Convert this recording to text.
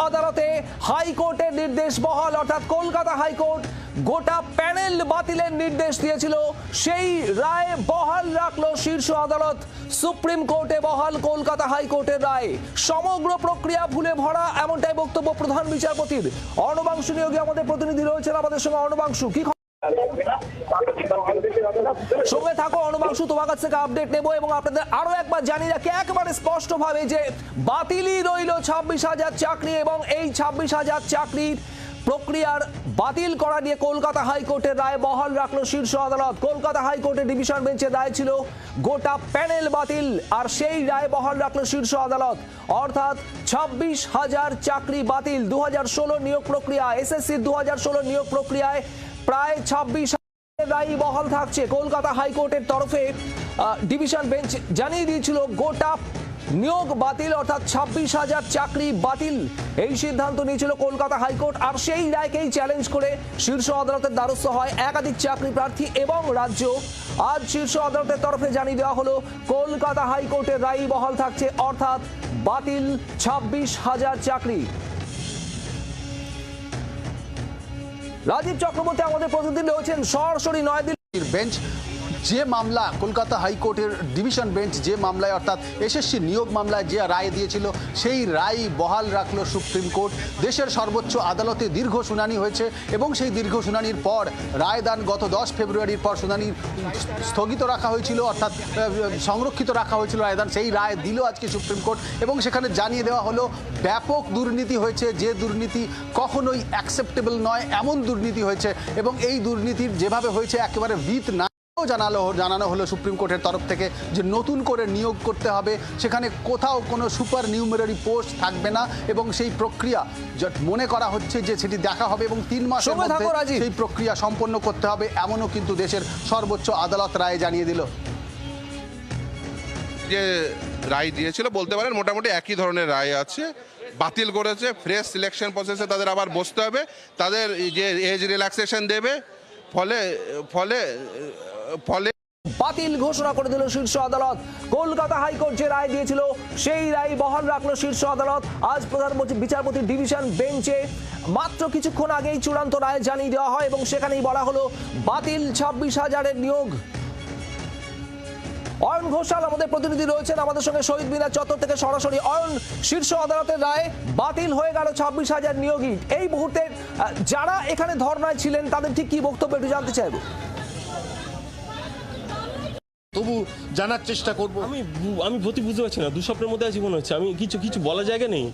আদালতে হাইকোর্টের নির্দেশ বহাল, অর্থাৎ কলকাতা হাইকোর্ট গোটা প্যানেল বাতিলের নির্দেশ দিয়েছিল, সেই রায় বহাল রাখলো শীর্ষ আদালত। সুপ্রিম কোর্টে বহাল কলকাতা হাইকোর্টের রায়। সমগ্র প্রক্রিয়া ভুলে ভরা, এমনটাই বক্তব্য প্রধান বিচারপতির। অর্ণবাংশু নিয়োগে আমাদের প্রতিনিধি রয়েছেন আমাদের সঙ্গে। অর্ণবাংশু, কি সঙ্গে থাকো অর্ণবাংশু, তোমার কাছ থেকে আপডেট নেবো এবং আপনাদের আরো একবার জানিয়ে রাখি একেবারে স্পষ্ট ভাবে যে বাতিলই রইল 26,000 চাকরি এবং এই 26,000 চাকরির প্রক্রিয়ার বাতিল করা নিয়ে কলকাতা হাইকোর্টের রায় বহাল রাখলো শীর্ষ আদালত। কলকাতা হাইকোর্টের ডিভিশন বেঞ্চের রায় ছিল গোটা প্যানেল বাতিল, আর সেই রায় বহাল রাখলো শীর্ষ আদালত। অর্থাৎ 26,000 চাকরি বাতিল। 2016 নিয়োগ প্রক্রিয়া, এসএসসি 2016 নিয়োগ প্রক্রিয়ায় প্রায় 26,000 রায় বহাল থাকছে। কলকাতা হাইকোর্টের তরফে ডিভিশন বেঞ্চ জানিয়ে দিয়েছিল গোটা নিয়োগ বাতিল, অর্থাৎ 26,000 চাকরি বাতিল। এই সিদ্ধান্ত নিয়েছিল কলকাতা হাইকোর্ট, আর সেই রায়কেই চ্যালেঞ্জ করে শীর্ষ আদালতের দ্বারস্থ হয় একাধিক চাকরি প্রার্থী এবং রাজ্য। আজ শীর্ষ আদালতের তরফে জানিয়ে দেওয়া হলো কলকাতা হাইকোর্টের রায় বহাল থাকছে, অর্থাৎ বাতিল 26,000 চাকরি। রাজীব চক্রবর্তী আমাদের প্রতিনিধি রয়েছেন সরাসরি নয়াদিল্লির বেঞ্চ। যে মামলা কলকাতা হাইকোর্টের ডিভিশন বেঞ্চ যে মামলায় অর্থাৎ এসএসসি নিয়োগ মামলায় যে রায় দিয়েছিল সেই রায় বহাল রাখলো সুপ্রিম কোর্ট। দেশের সর্বোচ্চ আদালতে দীর্ঘ শুনানি হয়েছে এবং সেই দীর্ঘ শুনানির পর রায়দান গত 10 ফেব্রুয়ারির পর শুনানি স্থগিত রাখা হয়েছিল, অর্থাৎ সংরক্ষিত রাখা হয়েছিল রায়দান। সেই রায় দিল আজকে সুপ্রিম কোর্ট এবং সেখানে জানিয়ে দেওয়া হলো ব্যাপক দুর্নীতি হয়েছে, যে দুর্নীতি কখনোই অ্যাকসেপ্টেবল নয় এমন দুর্নীতি হয়েছে এবং এই দুর্নীতির যেভাবে হয়েছে একেবারে ভিত না জানানো হলো সুপ্রিম কোর্টের তরফ থেকে যে নতুন করে নিয়োগ করতে হবে, সেখানে কোথাও কোনো সুপার নিউমেরারি পোস্ট থাকবে না এবং সেই প্রক্রিয়া মনে করা হচ্ছে যে সেটি দেখা হবে এবং 3 মাসের মধ্যে সেই প্রক্রিয়া সম্পন্ন করতে হবে, এমনও কিন্তু দেশের সর্বোচ্চ আদালত রায় জানিয়ে দিল। যে রায় দিয়েছিল বলতে পারেন মোটামুটি একই ধরনের রায় আছে, বাতিল করেছে। ফ্রেশ সিলেকশন প্রসেসে তাদের আবার বসতে হবে, তাদের যে এজ রিল্যাক্সেশন দেবে, ফলে ফলে ফলে বাতিল ঘোষণা করে দিল শীর্ষ আদালত। কলকাতা হাইকোর্ট যে রায় দিয়েছিল সেই রায় বহাল রাখলো শীর্ষ আদালত। আজ প্রধান বিচারপতির ডিভিশন বেঞ্চে মাত্র কিছুক্ষণ আগেই চূড়ান্ত রায় জানিয়ে দেওয়া হয় এবং সেখানেই বলা হলো বাতিল 26,000-এর নিয়োগ। অয়ন ঘোষাল আমাদের প্রতিনিধি রয়েছেন আমাদের সঙ্গে শহীদ মিনার চত্বর থেকে সরাসরি। অয়ন, শীর্ষ আদালতের রায় বাতিল হয়ে গেল 26,000 নিয়োগী। এই মুহূর্তে যারা এখানে ধর্নায় ছিলেন তাদের ঠিক কি বক্তব্য একটু জানতে চাইব। তবু জানার চেষ্টা করবো। আমি বুঝতে পারছি না, দুঃস্বপ্নের মধ্যে আছি মনে হচ্ছে। আমি কিছু বলা জায়গা নেই।